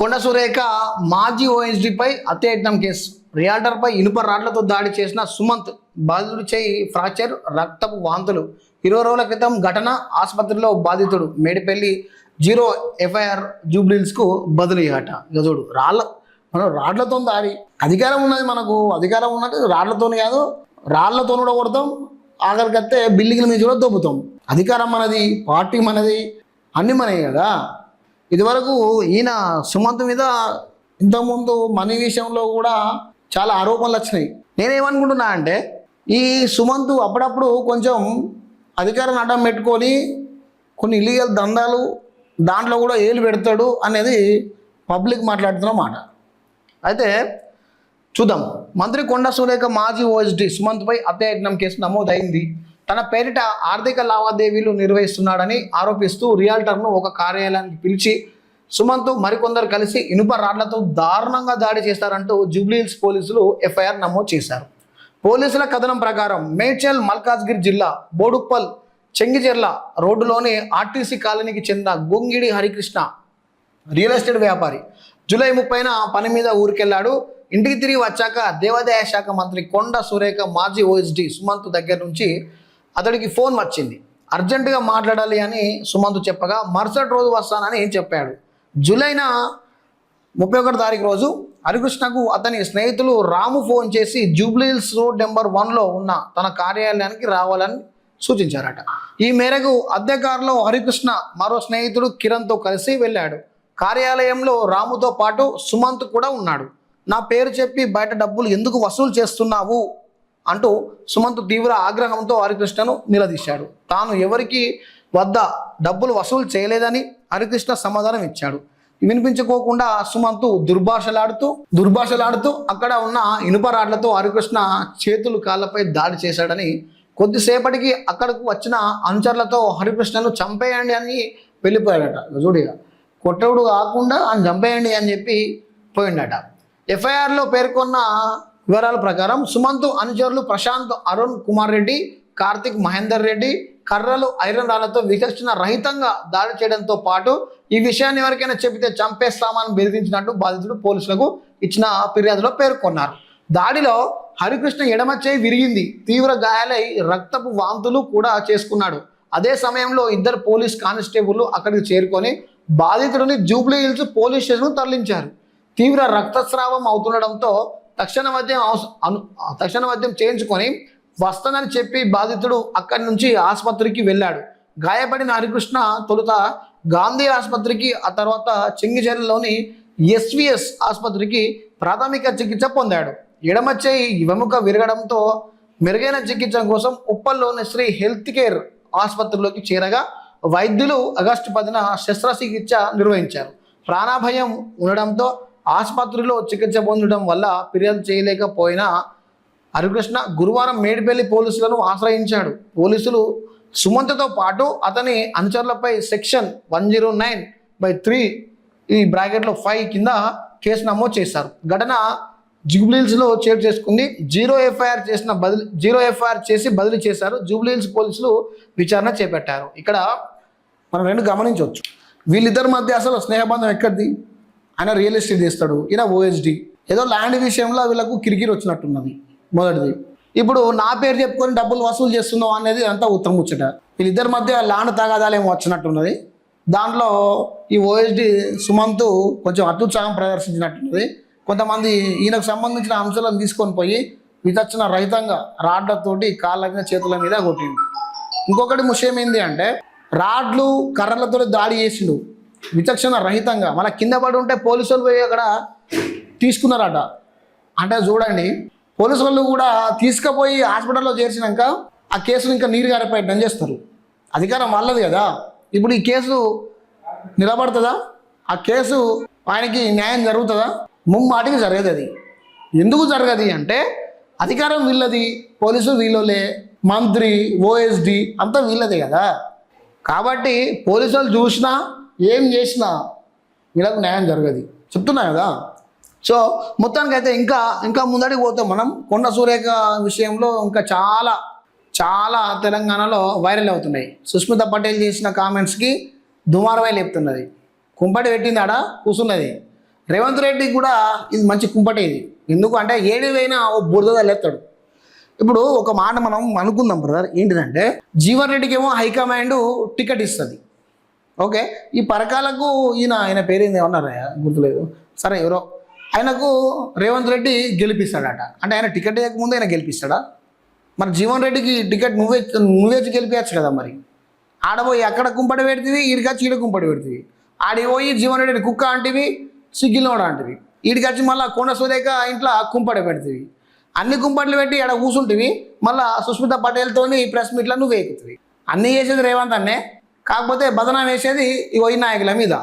కొండ సురేఖ మాజీ ఓఎస్డీపై హత్యాయత్నం కేసు. రియాల్టర్పై ఇనుప రాడ్లతో దాడి చేసిన సుమంత్ బాధితుడి చేయి ఫ్రాక్చర్, రక్తపు వాంతులు. 20 రోజుల క్రితం ఘటన. ఆసుపత్రిలో బాధితుడు. మేడిపల్లి 0 ఎఫ్ఐఆర్ జూబ్లీహిల్స్కు బదిలీ అట. గజోడు మనం రాడ్లతో దాడి. అధికారం ఉన్నది, మనకు అధికారం ఉన్నది. రాడ్లతో కాదు, రాళ్లతో కూడా కొడతాం. ఆఖరికత్తే బిల్డింగ్ల మీద కూడా దొబ్బుతాం. అధికారం మనది, పార్టీ మనది, అన్నీ మనవి కదా. ఇదివరకు ఈయన సుమంత్ మీద ఇంతకుముందు మనీ విషయంలో కూడా చాలా ఆరోపణలు వచ్చినాయి. నేనేమనుకుంటున్నా అంటే ఈ సుమంత్ అప్పుడప్పుడు కొంచెం అధికారాన్ని అడ్డం పెట్టుకొని కొన్ని ఇల్లీగల్ దందాలు దాంట్లో కూడా ఏలు పెడతాడు అనేది పబ్లిక్ మాట్లాడుతున్న మాట. అయితే చూద్దాం. మంత్రి కొండ సురేఖ మాజీ ఓఎస్డీ సుమంత్పై హత్యాయత్నం కేసు నమోదైంది. తన పేరిట ఆర్థిక లావాదేవీలు నిర్వహిస్తున్నాడని ఆరోపిస్తూ రియాల్టర్ను ఒక కార్యాలయానికి పిలిచి సుమంత్ మరికొందరు కలిసి ఇనుప రాడ్లతో దారుణంగా దాడి చేస్తారంటూ జూబ్లీహిల్స్ పోలీసులు ఎఫ్ఐఆర్ నమోదు చేశారు. పోలీసుల కథనం ప్రకారం మేడ్చల్ మల్కాజ్గిరి జిల్లా బోడుప్పల్ చెంగిచెర్ల రోడ్డులోని ఆర్టీసీ కాలనీకి చెందిన గొంగిడి హరికృష్ణ రియల్ ఎస్టేట్ వ్యాపారి జూలై 30న పని మీద ఊరికెళ్లాడు. ఇంటికి తిరిగి వచ్చాక దేవాదాయ శాఖ మంత్రి కొండ సురేఖ మాజీ ఓఎస్డీ సుమంత్ దగ్గర నుంచి అతడికి ఫోన్ వచ్చింది. అర్జెంటుగా మాట్లాడాలి అని సుమంత్ చెప్పగా మరుసటి రోజు వస్తానని చెప్పాడు. జూలై 31 తారీఖు రోజు హరికృష్ణకు అతని స్నేహితులు రాము ఫోన్ చేసి జూబ్లీహిల్స్ రోడ్ నెంబర్ 1లో ఉన్న తన కార్యాలయానికి రావాలని సూచించారట. ఈ మేరకు అద్దె కారులో హరికృష్ణ మరో స్నేహితుడు కిరణ్తో కలిసి వెళ్ళాడు. కార్యాలయంలో రాముతో పాటు సుమంత్ కూడా ఉన్నాడు. నా పేరు చెప్పి బయట డబ్బులు ఎందుకు వసూలు చేస్తున్నావు అంటూ సుమంత్ తీవ్ర ఆగ్రహంతో హరికృష్ణను నిలదీశాడు. తాను ఎవరికి వద్ద డబ్బులు వసూలు చేయలేదని హరికృష్ణ సమాధానం ఇచ్చాడు. వినిపించుకోకుండా సుమంత్ దుర్భాషలాడుతూ అక్కడ ఉన్న ఇనుప రాడ్లతో హరికృష్ణ చేతులు కాళ్ళపై దాడి చేశాడని, కొద్దిసేపటికి అక్కడకు వచ్చిన అనుచరులతో హరికృష్ణను చంపేయండి అని వెళ్ళిపోయాడట. చూడిగా కొట్టవుడు కాకుండా ఆయన చంపేయండి అని చెప్పి పోయిండట. ఎఫ్ఐఆర్లో పేర్కొన్న వివరాల ప్రకారం సుమంత్ అనుచరులు ప్రశాంత్, అరుణ్ కుమార్ రెడ్డి, కార్తిక్ మహేందర్ రెడ్డి కర్రలు, ఐరన్ రాళ్లతో విచక్షణ రహితంగా దాడి చేయడంతో పాటు ఈ విషయాన్ని ఎవరికైనా చెబితే చంపేస్తామని బెదిరించినట్టు బాధితుడు పోలీసులకు ఇచ్చిన ఫిర్యాదులో పేర్కొన్నారు. దాడిలో హరికృష్ణ ఎడమ చేయి విరిగింది. తీవ్ర గాయాలై రక్తపు వాంతులు కూడా చేసుకున్నాడు. అదే సమయంలో 2 పోలీస్ కానిస్టేబుల్ అక్కడికి చేరుకొని బాధితుడిని జూబ్లీహిల్స్ పోలీస్ స్టేషన్కు తరలించారు. తీవ్ర రక్తస్రావం అవుతుండడంతో తక్షణ వైద్యం చేయించుకొని వస్తానని చెప్పి బాధితుడు అక్కడి నుంచి ఆసుపత్రికి వెళ్ళాడు. గాయపడిన హరికృష్ణ తొలుత గాంధీ ఆసుపత్రికి, ఆ తర్వాత చెంగిచెర్లలోని ఎస్విఎస్ ఆసుపత్రికి ప్రాథమిక చికిత్స పొందాడు. ఎడమ చేయి వెముక విరగడంతో మెరుగైన చికిత్స కోసం ఉప్పల్లోని శ్రీ హెల్త్ కేర్ ఆసుపత్రిలోకి చేరగా వైద్యులు ఆగస్టు 10న శస్త్రచికిత్స నిర్వహించారు. ప్రాణభయం ఉండడంతో ఆసుపత్రిలో చికిత్స పొందడం వల్ల ఫిర్యాదు చేయలేకపోయిన హరికృష్ణ గురువారం మేడిపల్లి పోలీసులను ఆశ్రయించాడు. పోలీసులు సుమంత్తో పాటు అతని అనుచరులపై సెక్షన్ 109/3 ఈ బ్రాకెట్లో 5 కింద కేసు నమోదు చేశారు. ఘటన జూబ్లీహిల్స్లో చోటు చేసుకుంది. 0 ఎఫ్ఐఆర్ చేసి బదిలీ చేశారు. జూబ్లీహిల్స్ పోలీసులు విచారణ చేపట్టారు. ఇక్కడ మనం 2 గమనించవచ్చు. వీళ్ళిద్దరి మధ్య అసలు స్నేహబంధం ఎక్కడిది? ఆయన రియల్ ఎస్టేట్ చేస్తాడు, ఈయన ఓఎస్డీ. ఏదో ల్యాండ్ విషయంలో వీళ్ళకు కిరికిరి వచ్చినట్టున్నది మొదటిది. ఇప్పుడు నా పేరు చెప్పుకొని డబ్బులు వసూలు చేస్తున్నావు అనేది అంతా ఉత్తరం ముచ్చట. వీళ్ళిద్దరి మధ్య ల్యాండ్ తగాదాలేమో వచ్చినట్టున్నది. దాంట్లో ఈ ఓఎస్డీ సుమంత్ కొంచెం అత్యుత్సాహం ప్రదర్శించినట్టున్నది. కొంతమంది ఈయనకు సంబంధించిన అంశాలను తీసుకొని పోయి విచక్షణ రహితంగా రాడ్లతోటి కాళ్ళ మీద చేతుల మీద కొట్టింది. ఇంకొకటి విషయం ఏంటి అంటే రాడ్లు కర్రలతో దాడి చేసిండు విచక్షణ రహితంగా. మళ్ళీ కింద పడి ఉంటే పోలీసు వాళ్ళు పోయి అక్కడ తీసుకున్నారట. అంటే చూడండి, పోలీసు వాళ్ళు కూడా తీసుకుపోయి హాస్పిటల్లో చేర్చినాక ఆ కేసును ఇంకా నీరు గారిపోయడం చేస్తారు. అధికారం వాళ్ళది కదా. ఇప్పుడు ఈ కేసు నిలబడుతుందా? ఆ కేసు ఆయనకి న్యాయం జరుగుతుందా? ముమ్మాటికి జరగదు. అది ఎందుకు జరగదు అంటే అధికారం వీళ్ళది, పోలీసు వీళ్ళోలే, మంత్రి, ఓఎస్డీ అంతా వీళ్ళదే కదా. కాబట్టి పోలీసు వాళ్ళు చూసినా ఏం చేసినా వీళ్ళకు న్యాయం జరగదు, చెప్తున్నా కదా. సో మొత్తానికైతే ఇంకా ముందడికి పోతాం మనం. కొండ సురేఖ విషయంలో ఇంకా చాలా తెలంగాణలో వైరల్ అవుతున్నాయి. సుస్మిత పటేల్ చేసిన కామెంట్స్కి దుమారమై లేపుతున్నది. కుంపటి పెట్టింది, ఆడ కూర్చున్నది. రేవంత్ రెడ్డికి కూడా ఇది మంచి కుంపటే ఇది. ఎందుకు అంటే ఏడివైనా ఓ బురదగా లేస్తాడు. ఇప్పుడు ఒక మాట మనం అనుకుందాం బ్రదర్, ఏంటిదంటే జీవన్ రెడ్డికి ఏమో హైకమాండ్ టికెట్ ఇస్తుంది. ఓకే, ఈ పరకాలకు ఆయన పేరేంది ఏమన్నారా గుర్తులేదు, సరే ఎవరో ఆయనకు రేవంత్ రెడ్డి గెలిపిస్తాడట. అంటే ఆయన టికెట్ ఇవ్వకముందు ఆయన గెలిపిస్తాడా? మరి జీవన్ రెడ్డికి టికెట్ నువ్వే గెలిపించచ్చు కదా. మరి ఆడపోయి అక్కడ కుంపడి పెడుతుంది, ఈడికొచ్చి ఈడ కుంపడి పెడుతుంది. ఆడిపోయి జీవన్ రెడ్డి కుక్క అంటివి, సిగ్గిలోడ అంటివి. ఈడికొచ్చి మళ్ళీ కొండ సురేఖ ఇంట్లో కుంపడి పెడుతుంది. అన్ని కుంపట్లు పెట్టి ఆడ కూర్చుంటివి, మళ్ళీ సుస్మిత పటేల్తో ప్రెస్ మీట్లో నువ్వు ఎక్కుతుంది. అన్నీ చేసేది రేవంత్ అన్నే, కాకపోతే బదనాం వేసేది ఈ నాయకుల మీద.